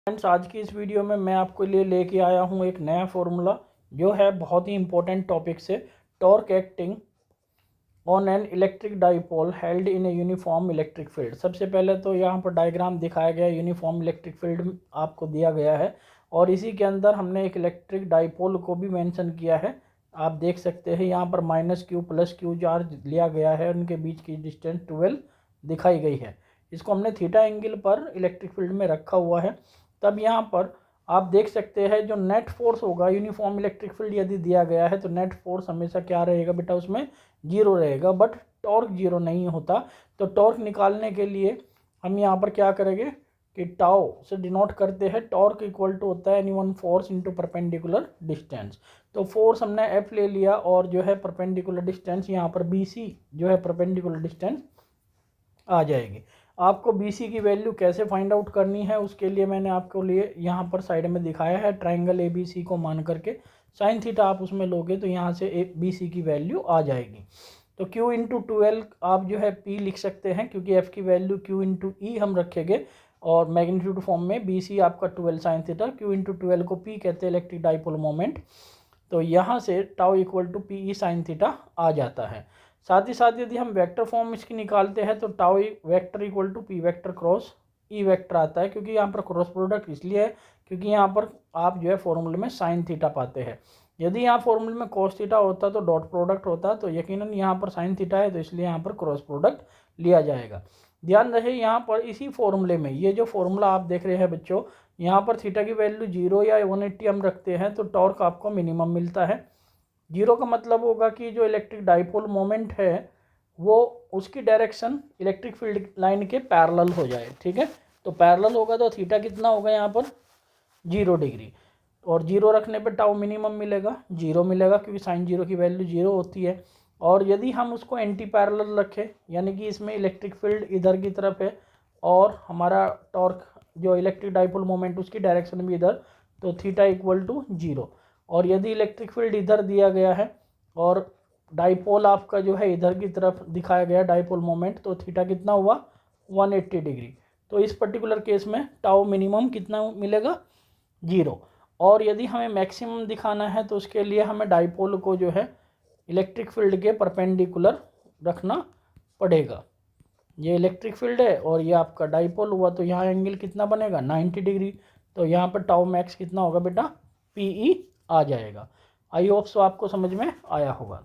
Friends, आज की इस वीडियो में मैं आपके लिए लेके आया हूँ एक नया फॉर्मूला जो है बहुत ही इंपॉर्टेंट टॉपिक से, torque acting on an electric dipole held in a uniform electric field. सबसे पहले तो यहाँ पर डायग्राम दिखाया गया है, यूनिफॉर्म इलेक्ट्रिक फील्ड आपको दिया गया है और इसी के अंदर हमने एक इलेक्ट्रिक डाइपोल को भी मेंशन किया है। आप देख सकते हैं यहाँ पर -q + q चार्ज लिया गया है, उनके बीच की डिस्टेंस 12 दिखाई गई है। इसको हमने थीटा एंगल पर इलेक्ट्रिक फील्ड में रखा हुआ है। तब यहाँ पर आप देख सकते हैं जो नेट फोर्स होगा, यूनिफॉर्म इलेक्ट्रिक फील्ड यदि दिया गया है तो नेट फोर्स हमेशा क्या रहेगा बेटा, उसमें 0 रहेगा, बट टॉर्क 0 नहीं होता। तो टॉर्क निकालने के लिए हम यहाँ पर क्या करेंगे कि टाउ से डिनोट करते हैं। टॉर्क इक्वल टू होता है any one force into perpendicular distance. तो फोर्स हमने एफ ले लिया और जो है परपेंडिकुलर डिस्टेंस यहाँ पर बी सी जो है परपेंडिकुलर डिस्टेंस आ जाएगी। आपको BC की वैल्यू कैसे फाइंड आउट करनी है उसके लिए मैंने आपको लिए यहाँ पर साइड में दिखाया है, ट्राइंगल ABC को मान करके साइन थीटा आप उसमें लोगे तो यहाँ से BC की वैल्यू आ जाएगी। तो Q × 12 आप जो है P लिख सकते हैं, क्योंकि F की वैल्यू Q × E हम रखेंगे और मैग्नीट्यूड फॉर्म में BC आपका 12 साइन थीटा, Q × 12 को P कहते हैं इलेक्ट्रिक डाइपोल मोमेंट। तो यहाँ से tau equal to PE sine theta आ जाता है। साथ ही साथ यदि हम वेक्टर फॉर्म इसकी निकालते हैं तो tau vector equal to P vector cross E vector आता है, क्योंकि यहाँ पर क्रॉस प्रोडक्ट इसलिए है क्योंकि यहाँ पर आप जो है फॉर्मूले में साइन थीटा पाते हैं। यदि यहाँ फॉर्मूले में कॉस थीटा होता तो डॉट प्रोडक्ट होता, तो यकीनन यहाँ पर साइन थीटा है तो इसलिए यहाँ पर क्रॉस प्रोडक्ट लिया जाएगा। ध्यान रहे यहाँ पर इसी फॉर्मूले में ये जो फॉर्मूला आप देख रहे हैं बच्चों, यहाँ पर थीटा की वैल्यू 0 या 180 हम रखते हैं तो टॉर्क आपको मिनिमम मिलता है। 0 का मतलब होगा कि जो इलेक्ट्रिक डाइपोल मोमेंट है वो उसकी डायरेक्शन इलेक्ट्रिक फील्ड लाइन के पैरेलल हो जाए, ठीक है। तो पैरेलल होगा तो थीटा कितना होगा यहाँ पर 0 डिग्री, और 0 रखने पे टाउ मिनिमम मिलेगा, 0 मिलेगा क्योंकि साइन 0 की वैल्यू 0 होती है। और यदि हम उसको एंटी पैरेलल रखें, यानी कि इसमें इलेक्ट्रिक फील्ड इधर की तरफ है और हमारा टॉर्क जो इलेक्ट्रिक डाइपोल मोमेंट उसकी डायरेक्शन भी इधर, तो थीटा इक्वल टू 0। और यदि इलेक्ट्रिक फील्ड इधर दिया गया है और डाइपोल आपका जो है इधर की तरफ दिखाया गया डाइपोल मोमेंट, तो थीटा कितना हुआ 180 डिग्री। तो इस पर्टिकुलर केस में टाउ मिनिमम कितना मिलेगा 0। और यदि हमें मैक्सिमम दिखाना है तो उसके लिए हमें डाइपोल को जो है इलेक्ट्रिक फील्ड के परपेंडिकुलर रखना पड़ेगा। ये इलेक्ट्रिक फील्ड है और ये आपका डाइपोल हुआ, तो यहाँ एंगल कितना बनेगा 90 डिग्री। तो यहाँ पर टाउ मैक्स कितना होगा बेटा PE आ जाएगा। आई होप सो आपको समझ में आया होगा।